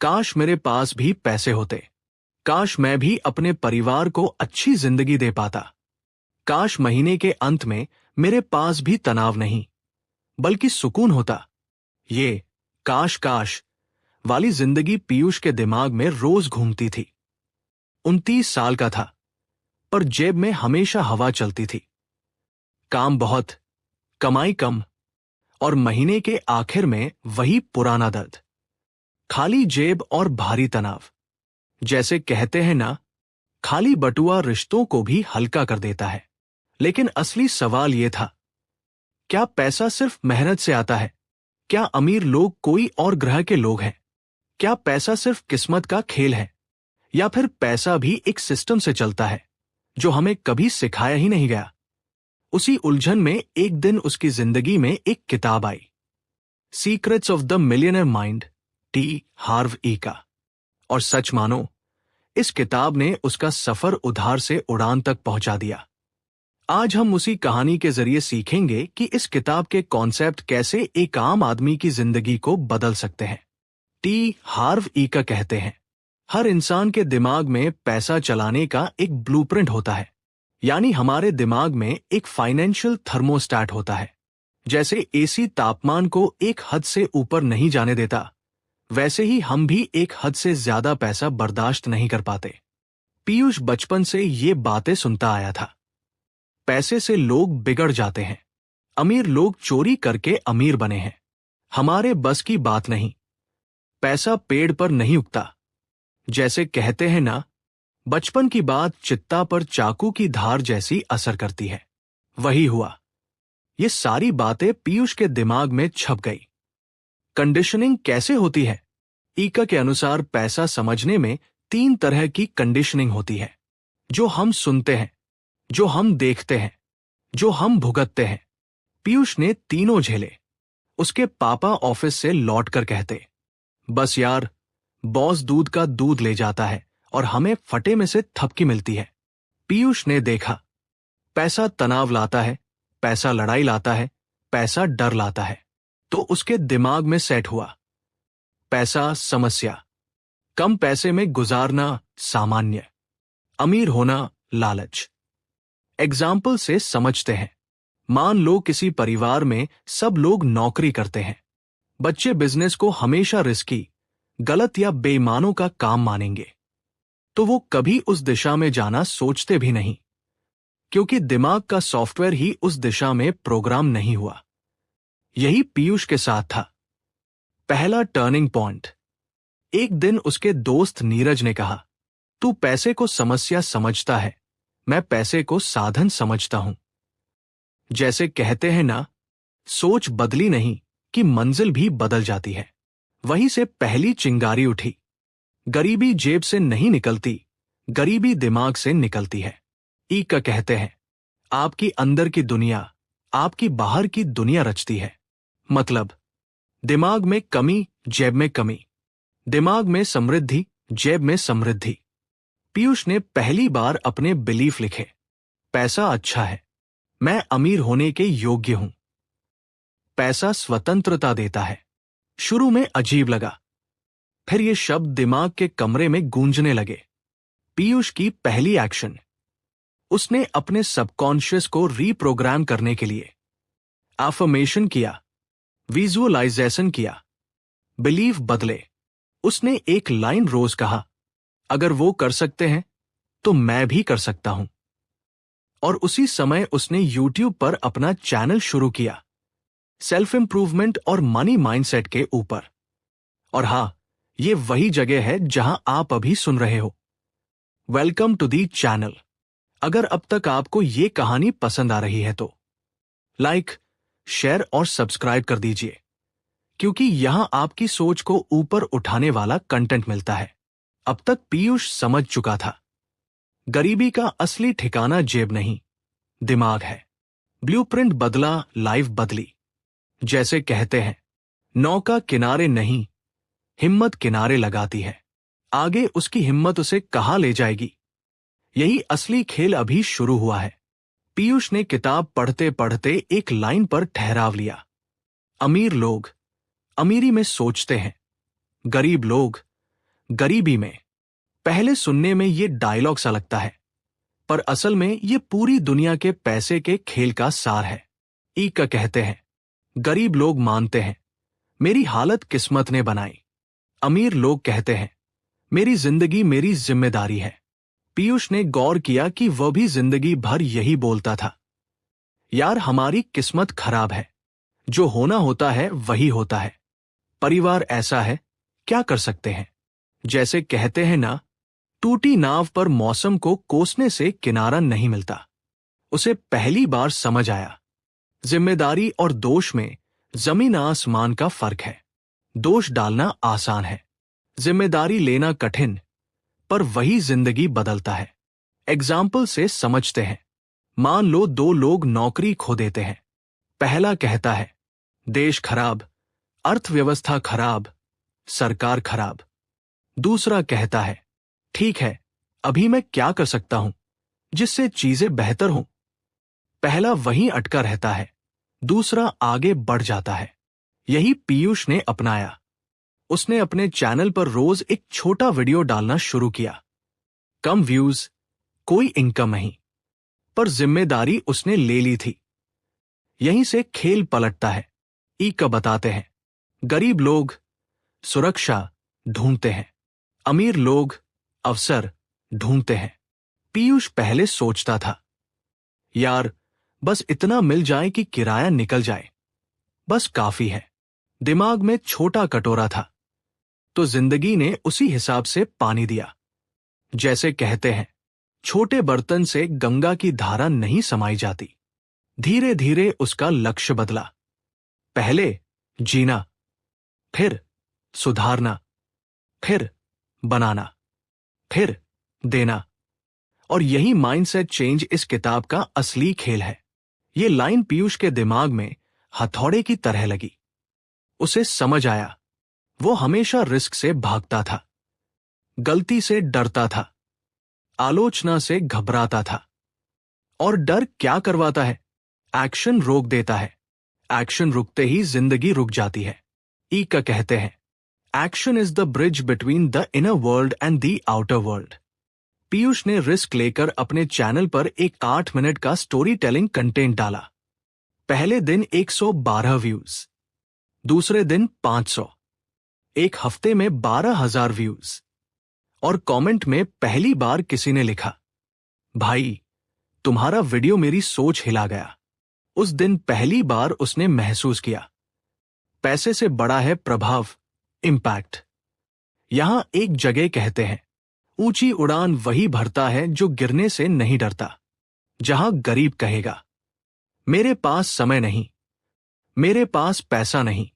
काश मेरे पास भी पैसे होते। काश मैं भी अपने परिवार को अच्छी जिंदगी दे पाता। काश महीने के अंत में मेरे पास भी तनाव नहीं, बल्कि सुकून होता। ये काश काश वाली जिंदगी पीयूष के दिमाग में रोज घूमती थी। 29 साल का था, पर जेब में हमेशा हवा चलती थी। काम बहुत, कमाई कम, और महीने के आखिर में वही पुराना दर्द, खाली जेब और भारी तनाव। जैसे कहते हैं ना, खाली बटुआ रिश्तों को भी हल्का कर देता है। लेकिन असली सवाल यह था, क्या पैसा सिर्फ मेहनत से आता है? क्या अमीर लोग कोई और ग्रह के लोग हैं? क्या पैसा सिर्फ किस्मत का खेल है, या फिर पैसा भी एक सिस्टम से चलता है जो हमें कभी सिखाया ही नहीं गया? उसी उलझन में एक दिन उसकी जिंदगी में एक किताब आई, secrets of the millionaire mind, T Harv Eker. और सच मानो, इस किताब ने उसका सफर उधार से उड़ान तक पहुंचा दिया। आज हम उसी कहानी के जरिए सीखेंगे कि इस किताब के कॉन्सेप्ट कैसे एक आम आदमी की जिंदगी को बदल सकते हैं। टी हार्व ईका कहते हैं, हर इंसान के दिमाग में पैसा चलाने का एक ब्लूप्रिंट होता है। यानी हमारे दिमाग में एक फाइनेंशियल थर्मोस्टैट होता है। जैसे एसी तापमान को एक हद से ऊपर नहीं जाने देता, वैसे ही हम भी एक हद से ज्यादा पैसा बर्दाश्त नहीं कर पाते। पीयूष बचपन से ये बातें सुनता आया था। पैसे से लोग बिगड़ जाते हैं, अमीर लोग चोरी करके अमीर बने हैं, हमारे बस की बात नहीं। पैसा पेड़ पर नहीं उगता। जैसे कहते हैं ना, बचपन की बात चित्ता पर चाकू की धार जैसी असर करती है। वही हुआ। ये सारी बातें पीयूष के दिमाग में छप गई। कंडीशनिंग कैसे होती है? ईका के अनुसार पैसा समझने में 3 तरह की कंडीशनिंग होती है, जो हम सुनते हैं, जो हम देखते हैं, जो हम भुगतते हैं। पीयूष ने तीनों झेले। उसके पापा ऑफिस से लौटकर कहते, बस यार, बॉस दूध का दूध ले जाता है और हमें फटे में से थपकी मिलती है। पीयूष ने देखा, पैसा तनाव लाता है, पैसा लड़ाई लाता है, पैसा डर लाता है। तो उसके दिमाग में सेट हुआ, पैसा समस्या, कम पैसे में गुजारना सामान्य, अमीर होना लालच। एग्जाम्पल से समझते हैं। मान लो किसी परिवार में सब लोग नौकरी करते हैं। बच्चे बिजनेस को हमेशा रिस्की, गलत या बेईमानों का काम मानेंगे, तो वो कभी उस दिशा में जाना सोचते भी नहीं, क्योंकि दिमाग का सॉफ्टवेयर ही उस दिशा में प्रोग्राम नहीं हुआ। यही पीयूष के साथ था। पहला टर्निंग पॉइंट। एक दिन उसके दोस्त नीरज ने कहा, तू पैसे को समस्या समझता है, मैं पैसे को साधन समझता हूं। जैसे कहते हैं ना, सोच बदली नहीं कि मंजिल भी बदल जाती है। वहीं से पहली चिंगारी उठी। गरीबी जेब से नहीं निकलती, गरीबी दिमाग से निकलती है। ईका कहते हैं, आपकी अंदर की दुनिया आपकी बाहर की दुनिया रचती है। मतलब, दिमाग में कमी, जेब में कमी, दिमाग में समृद्धि, जेब में समृद्धि। पीयूष ने पहली बार अपने बिलीफ लिखे, पैसा अच्छा है, मैं अमीर होने के योग्य हूं। पैसा स्वतंत्रता देता है। शुरू में अजीब लगा, फिर ये शब्द दिमाग के कमरे में गूंजने लगे। पीयूष की पहली एक्शन, उसने अपने सबकॉन्शियस को रीप्रोग्राम करने के लिए अफर्मेशन किया, विजुअलाइजेशन किया, बिलीफ बदले। उसने एक लाइन रोज कहा, अगर वो कर सकते हैं तो मैं भी कर सकता हूं। और उसी समय उसने यूट्यूब पर अपना चैनल शुरू किया, सेल्फ इंप्रूवमेंट और मनी माइंडसेट के ऊपर। और हां, ये वही जगह है जहां आप अभी सुन रहे हो। Welcome to the channel. अगर अब तक आपको ये कहानी पसंद आ रही है तो लाइक, शेयर और सब्सक्राइब कर दीजिए, क्योंकि यहां आपकी सोच को ऊपर उठाने वाला कंटेंट मिलता है। अब तक पीयूष समझ चुका था, गरीबी का असली ठिकाना जेब नहीं, दिमाग है। ब्लूप्रिंट बदला, लाइफ बदली। जैसे कहते हैं, नौका किनारे नहीं, हिम्मत किनारे लगाती है। आगे उसकी हिम्मत उसे कहां ले जाएगी, यही असली खेल अभी शुरू हुआ है। पीयूष ने किताब पढ़ते पढ़ते एक लाइन पर ठहराव लिया, अमीर लोग अमीरी में सोचते हैं, गरीब लोग गरीबी में। पहले सुनने में ये डायलॉग सा लगता है, पर असल में ये पूरी दुनिया के पैसे के खेल का सार है। ईका कहते हैं, गरीब लोग मानते हैं, मेरी हालत किस्मत ने बनाई। अमीर लोग कहते हैं, मेरी जिंदगी मेरी जिम्मेदारी है। पीयूष ने गौर किया कि वह भी जिंदगी भर यही बोलता था, यार हमारी किस्मत खराब है, जो होना होता है वही होता है। परिवार ऐसा है, क्या कर सकते हैं। जैसे कहते हैं ना, टूटी नाव पर मौसम को कोसने से किनारा नहीं मिलता। उसे पहली बार समझ आया, जिम्मेदारी और दोष में जमीन आसमान का फर्क है। दोष डालना आसान है, जिम्मेदारी लेना कठिन, पर वही जिंदगी बदलता है। एग्जाम्पल से समझते हैं। मान लो दो लोग नौकरी खो देते हैं। पहला कहता है, देश खराब, अर्थव्यवस्था खराब, सरकार खराब। दूसरा कहता है, ठीक है, अभी मैं क्या कर सकता हूं जिससे चीजें बेहतर हों। पहला वहीं अटका रहता है, दूसरा आगे बढ़ जाता है। यही पीयूष ने अपनाया। उसने अपने चैनल पर रोज एक छोटा वीडियो डालना शुरू किया। कम व्यूज, कोई इनकम नहीं, पर जिम्मेदारी उसने ले ली थी। यहीं से खेल पलटता है। ईका बताते हैं, गरीब लोग सुरक्षा ढूंढते हैं, अमीर लोग अवसर ढूंढते हैं। पीयूष पहले सोचता था, यार बस इतना मिल जाए कि किराया निकल जाए, बस काफी है। दिमाग में छोटा कटोरा था, तो जिंदगी ने उसी हिसाब से पानी दिया। जैसे कहते हैं, छोटे बर्तन से गंगा की धारा नहीं समाई जाती। धीरे धीरे उसका लक्ष्य बदला। पहले जीना, फिर सुधारना, फिर बनाना, फिर देना। और यही माइंडसेट चेंज इस किताब का असली खेल है। ये लाइन पीयूष के दिमाग में हथौड़े की तरह लगी। उसे समझ आया, वो हमेशा रिस्क से भागता था, गलती से डरता था, आलोचना से घबराता था। और डर क्या करवाता है? एक्शन रोक देता है। एक्शन रुकते ही जिंदगी रुक जाती है। ईका कहते हैं, action is the bridge between the inner world and the outer world. Piyush ने रिस्क लेकर अपने चैनल पर एक 8 मिनट का स्टोरी टेलिंग कंटेंट डाला। पहले दिन 112 व्यूज, दूसरे दिन 500, एक हफ्ते में 12,000 व्यूज। और कमेंट में पहली बार किसी ने लिखा, भाई तुम्हारा वीडियो मेरी सोच हिला गया। उस दिन पहली बार उसने महसूस किया, पैसे से बड़ा है प्रभाव, इंपैक्ट। यहां एक जगह कहते हैं, ऊंची उड़ान वही भरता है जो गिरने से नहीं डरता। जहां गरीब कहेगा, मेरे पास समय नहीं, मेरे पास पैसा नहीं,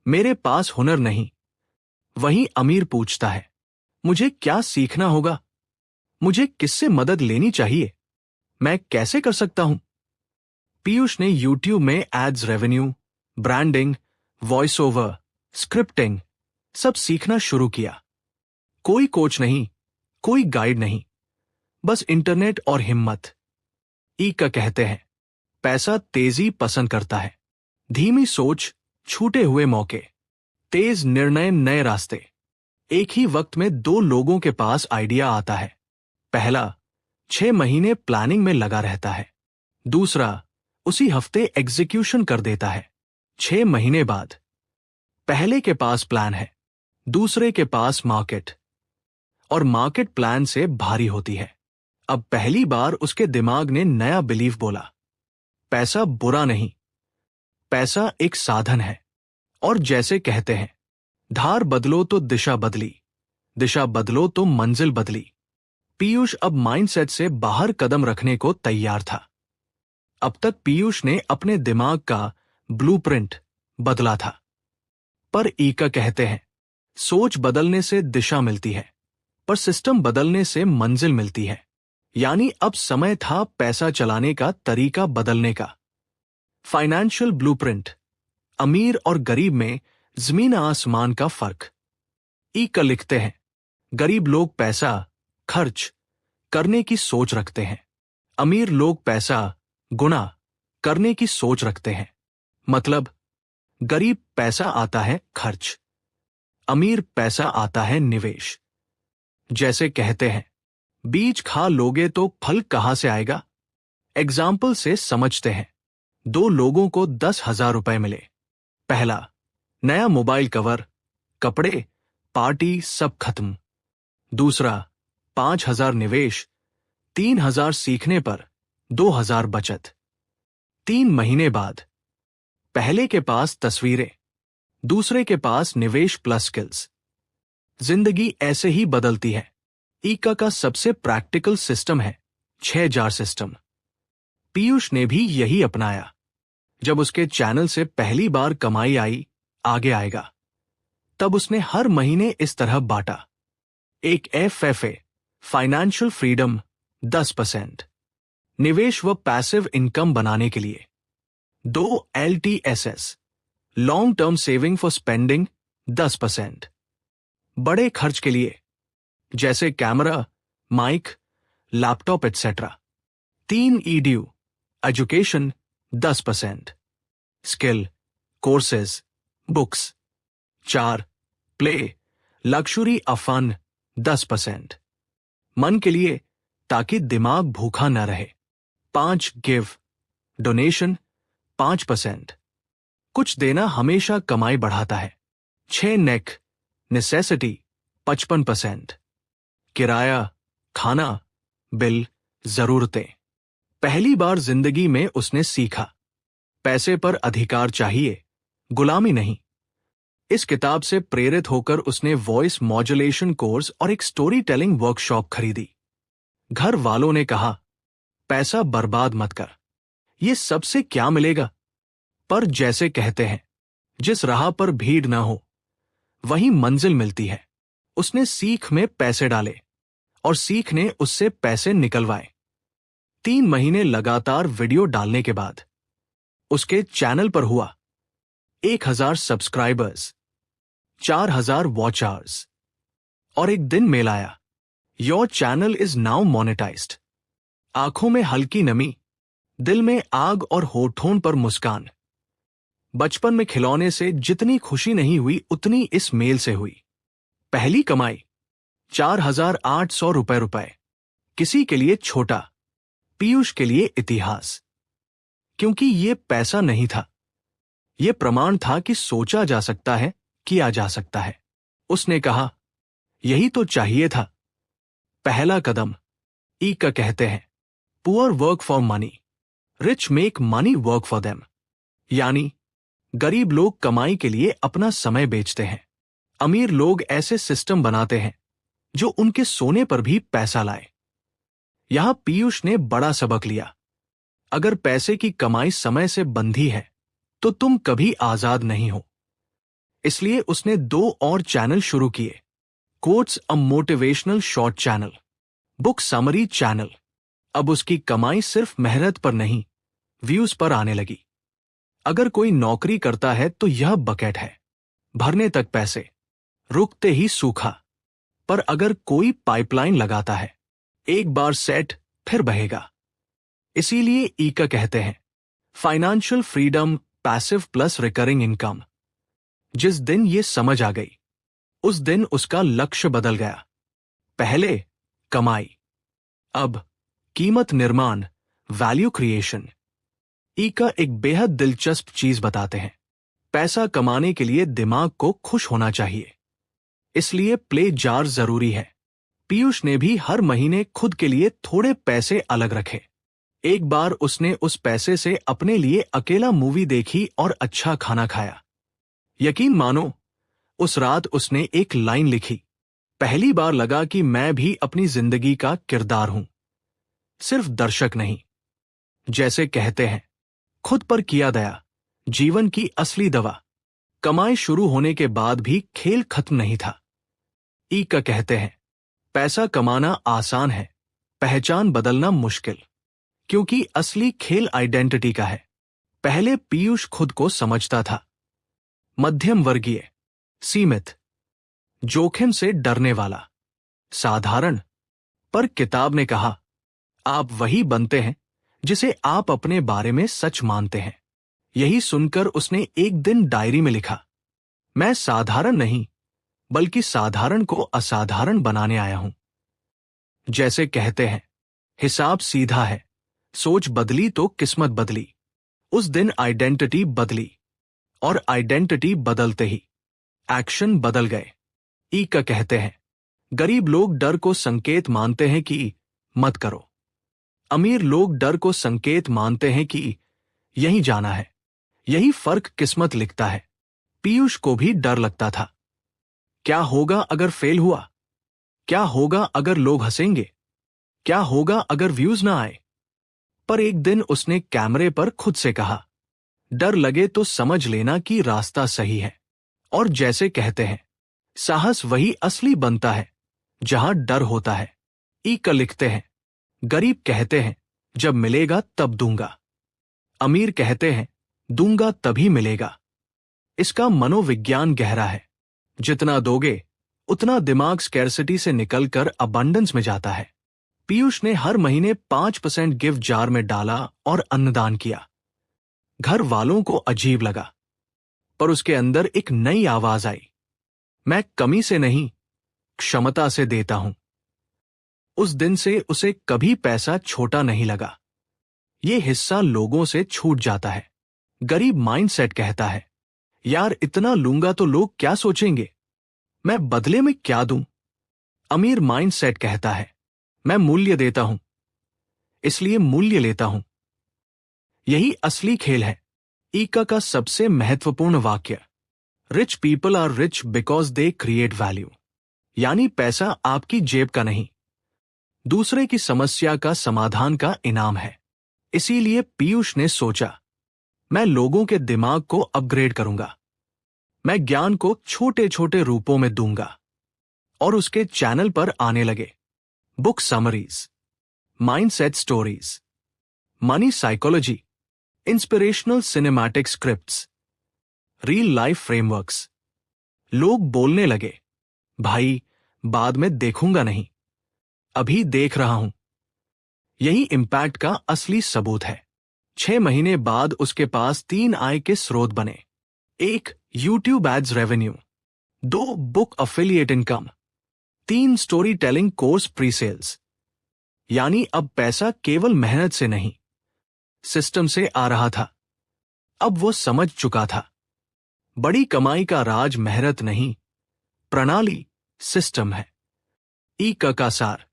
मेरे पास हुनर नहीं, वहीं अमीर पूछता है, मुझे क्या सीखना होगा, मुझे किससे मदद लेनी चाहिए, मैं कैसे कर सकता हूं। पीयूष ने यूट्यूब में ads revenue, branding, voice over, scripting सब सीखना शुरू किया। कोई कोच नहीं, कोई गाइड नहीं, बस इंटरनेट और हिम्मत। ईका कहते हैं, पैसा तेजी पसंद करता है, धीमी सोच, छूटे हुए मौके, तेज निर्णय, नए रास्ते। एक ही वक्त में 2 लोगों के पास आइडिया आता है। पहला 6 महीने प्लानिंग में लगा रहता है, दूसरा उसी हफ्ते एग्जीक्यूशन कर देता है। 6 महीने बाद पहले के पास प्लान है, दूसरे के पास मार्केट, और मार्केट प्लान से भारी होती है। अब पहली बार उसके दिमाग ने नया बिलीफ बोला, पैसा बुरा नहीं, पैसा एक साधन है। और जैसे कहते हैं, धार बदलो तो दिशा बदली, दिशा बदलो तो मंजिल बदली। पीयूष अब माइंडसेट से बाहर कदम रखने को तैयार था। अब तक पीयूष ने अपने दिमाग का ब्लूप्रिंट बदला था, पर ईका कहते हैं, सोच बदलने से दिशा मिलती है, पर सिस्टम बदलने से मंजिल मिलती है। यानी अब समय था पैसा चलाने का तरीका बदलने का। फाइनेंशियल ब्लूप्रिंट, अमीर और गरीब में जमीन आसमान का फर्क। ईका लिखते हैं, गरीब लोग पैसा खर्च करने की सोच रखते हैं, अमीर लोग पैसा गुणा करने की सोच रखते हैं। मतलब, गरीब पैसा आता है खर्च, अमीर पैसा आता है निवेश। जैसे कहते हैं, बीज खा लोगे तो फल कहां से आएगा। एग्जाम्पल से समझते हैं। 2 लोगों को 10,000 रुपए मिले। पहला, नया मोबाइल कवर, कपड़े, पार्टी सब खत्म। दूसरा, 5,000 निवेश, 3,000 सीखने पर 2,000 बचत। 3 महीने बाद पहले के पास तस्वीरें, दूसरे के पास निवेश प्लस स्किल्स। जिंदगी ऐसे ही बदलती है। ईका का सबसे प्रैक्टिकल सिस्टम है 6 जार सिस्टम। पीयूष ने भी यही अपनाया। जब उसके चैनल से पहली बार कमाई आई, आगे आएगा, तब उसने हर महीने इस तरह बांटा। एक FFA फाइनेंशियल फ्रीडम 10%, निवेश व पैसिव इनकम बनाने के लिए। 2 LTSS long term saving for spending 10%, बड़े खर्च के लिए जैसे camera, mic, laptop etcetera. 3 EDU education 10%, skill, courses, books. 4 play, luxury अफन 10%, मन के लिए ताकि दिमाग भूखा न रहे। 5 गिव, डोनेशन 5%, कुछ देना हमेशा कमाई बढ़ाता है। 6 नेक, नेसेसिटी 55%, किराया, खाना, बिल, जरूरतें। पहली बार जिंदगी में उसने सीखा, पैसे पर अधिकार चाहिए, गुलामी नहीं। इस किताब से प्रेरित होकर उसने वॉइस मॉड्यूलेशन कोर्स और एक स्टोरी टेलिंग वर्कशॉप खरीदी। घर वालों ने कहा, पैसा बर्बाद मत कर, ये सबसे क्या मिलेगा। पर जैसे कहते हैं, जिस राह पर भीड़ ना हो वहीं मंजिल मिलती है। उसने सीख में पैसे डाले और सीख ने उससे पैसे निकलवाए। 3 महीने लगातार वीडियो डालने के बाद उसके चैनल पर हुआ 1,000 सब्सक्राइबर्स, 4,000 वॉच आवर्स, और एक दिन मेल आया, your channel is now monetised. आंखों में हल्की नमी, दिल में आग और होठों पर मुस्कान। बचपन में खिलौने से जितनी खुशी नहीं हुई उतनी इस मेल से हुई। पहली कमाई 4,800 रुपए। किसी के लिए छोटा, पीयूष के लिए इतिहास। क्योंकि ये पैसा नहीं था, ये प्रमाण था कि सोचा जा सकता है, किया जा सकता है। उसने कहा, यही तो चाहिए था। पहला कदम। ईका कहते हैं, poor work for money, rich make money work for them. यानी गरीब लोग कमाई के लिए अपना समय बेचते हैं, अमीर लोग ऐसे सिस्टम बनाते हैं जो उनके सोने पर भी पैसा लाए। यहां पीयूष ने बड़ा सबक लिया। अगर पैसे की कमाई समय से बंधी है तो तुम कभी आजाद नहीं हो। इसलिए उसने 2 और चैनल शुरू किए, quotes a motivational short channel, book summary channel. अब उसकी कमाई सिर्फ मेहनत पर नहीं, व्यूज पर आने लगी। अगर कोई नौकरी करता है तो यह बकेट है, भरने तक पैसे, रुकते ही सूखा। पर अगर कोई पाइपलाइन लगाता है, एक बार सेट फिर बहेगा। इसीलिए ईका कहते हैं, financial freedom, passive plus recurring income. जिस दिन ये समझ आ गई, उस दिन उसका लक्ष्य बदल गया। पहले कमाई, अब कीमत निर्माण, वैल्यू क्रिएशन। ईका एक बेहद दिलचस्प चीज बताते हैं, पैसा कमाने के लिए दिमाग को खुश होना चाहिए, इसलिए प्ले जार जरूरी है। पीयूष ने भी हर महीने खुद के लिए थोड़े पैसे अलग रखे। एक बार उसने उस पैसे से अपने लिए अकेला मूवी देखी और अच्छा खाना खाया। यकीन मानो, उस रात उसने एक लाइन लिखी, पहली बार लगा कि मैं भी अपनी जिंदगी का किरदार हूं, सिर्फ दर्शक नहीं। जैसे कहते हैं, खुद पर किया दया जीवन की असली दवा। कमाई शुरू होने के बाद भी खेल खत्म नहीं था। ईका कहते हैं, पैसा कमाना आसान है, पहचान बदलना मुश्किल। क्योंकि असली खेल आइडेंटिटी का है। पहले पीयूष खुद को समझता था मध्यम वर्गीय, सीमित, जोखिम से डरने वाला, साधारण। पर किताब ने कहा, आप वही बनते हैं जिसे आप अपने बारे में सच मानते हैं। यही सुनकर उसने एक दिन डायरी में लिखा, मैं साधारण नहीं, बल्कि साधारण को असाधारण बनाने आया हूं। जैसे कहते हैं, हिसाब सीधा है, सोच बदली तो किस्मत बदली। उस दिन आइडेंटिटी बदली, और आइडेंटिटी बदलते ही एक्शन बदल गए। ई का कहते हैं, गरीब लोग डर को संकेत मानते हैं कि मत करो। अमीर लोग डर को संकेत मानते हैं कि यही जाना है। यही फर्क किस्मत लिखता है। पीयूष को भी डर लगता था। क्या होगा अगर फेल हुआ? क्या होगा अगर लोग हंसेंगे? क्या होगा अगर व्यूज ना आए? पर एक दिन उसने कैमरे पर खुद से कहा, डर लगे तो समझ लेना कि रास्ता सही है। और जैसे कहते हैं, साहस वही असली बनता है जहां डर होता है। ई का लिखते हैं, गरीब कहते हैं, जब मिलेगा तब दूंगा। अमीर कहते हैं, दूंगा तभी मिलेगा। इसका मनोविज्ञान गहरा है। जितना दोगे उतना दिमाग स्कैर्सिटी से निकलकर अबंडेंस में जाता है। पीयूष ने हर महीने 5% गिफ्ट जार में डाला और अन्नदान किया। घर वालों को अजीब लगा, पर उसके अंदर एक नई आवाज आई, मैं कमी से नहीं, क्षमता से देता हूं। उस दिन से उसे कभी पैसा छोटा नहीं लगा। ये हिस्सा लोगों से छूट जाता है। गरीब माइंडसेट कहता है, यार इतना लूंगा तो लोग क्या सोचेंगे, मैं बदले में क्या दूं? अमीर माइंडसेट कहता है, मैं मूल्य देता हूं, इसलिए मूल्य लेता हूं। यही असली खेल है। ईका का सबसे महत्वपूर्ण वाक्य, rich people are rich because they create value. यानी पैसा आपकी जेब का नहीं, दूसरे की समस्या का समाधान का इनाम है। इसीलिए पीयूष ने सोचा, मैं लोगों के दिमाग को अपग्रेड करूंगा। मैं ज्ञान को छोटे छोटे रूपों में दूंगा। और उसके चैनल पर आने लगे book summaries, mindset stories, money psychology, inspirational cinematic scripts, real life frameworks. लोग बोलने लगे, भाई बाद में देखूंगा नहीं, अभी देख रहा हूं। यही इम्पैक्ट का असली सबूत है। 6 महीने बाद उसके पास 3 आय के स्रोत बने। 1 YouTube ads revenue, 2 book affiliate income, 3 story telling course pre sales. यानी अब पैसा केवल मेहनत से नहीं, सिस्टम से आ रहा था। अब वो समझ चुका था, बड़ी कमाई का राज मेहनत नहीं, प्रणाली, सिस्टम है। ई का सार,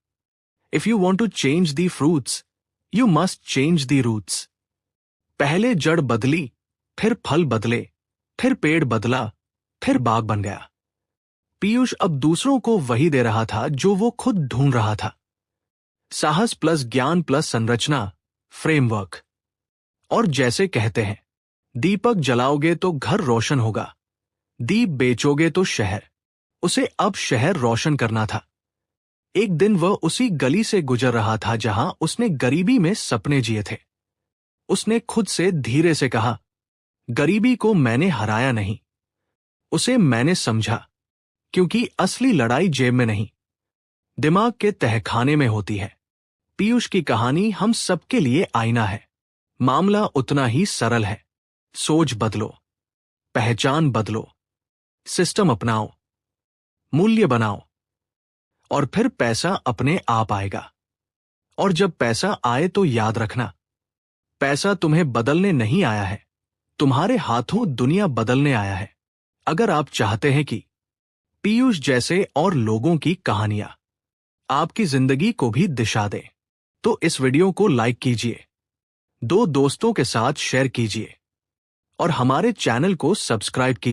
if you want to change the fruits you must change the roots. पहले जड़ बदली, फिर फल बदले, फिर पेड़ बदला, फिर बाग बन गया। पीयूष अब दूसरों को वही दे रहा था जो वो खुद ढूंढ रहा था। साहस प्लस ज्ञान प्लस संरचना, फ्रेमवर्क। और जैसे कहते हैं, दीपक जलाओगे तो घर रोशन होगा, दीप बेचोगे तो शहर। उसे अब शहर रोशन करना था। एक दिन वह उसी गली से गुजर रहा था जहां उसने गरीबी में सपने जिए थे। उसने खुद से धीरे से कहा, गरीबी को मैंने हराया नहीं, उसे मैंने समझा। क्योंकि असली लड़ाई जेब में नहीं, दिमाग के तहखाने में होती है। पीयूष की कहानी हम सबके लिए आईना है। मामला उतना ही सरल है। सोच बदलो, पहचान बदलो, सिस्टम अपनाओ, मूल्य बनाओ, और फिर पैसा अपने आप आएगा। और जब पैसा आए तो याद रखना, पैसा तुम्हें बदलने नहीं आया है, तुम्हारे हाथों दुनिया बदलने आया है। अगर आप चाहते हैं कि पीयूष जैसे और लोगों की कहानियां आपकी जिंदगी को भी दिशा दें, तो इस वीडियो को लाइक कीजिए, 2 दोस्तों के साथ शेयर कीजिए और हमारे चैनल को सब्सक्राइब कीजिए।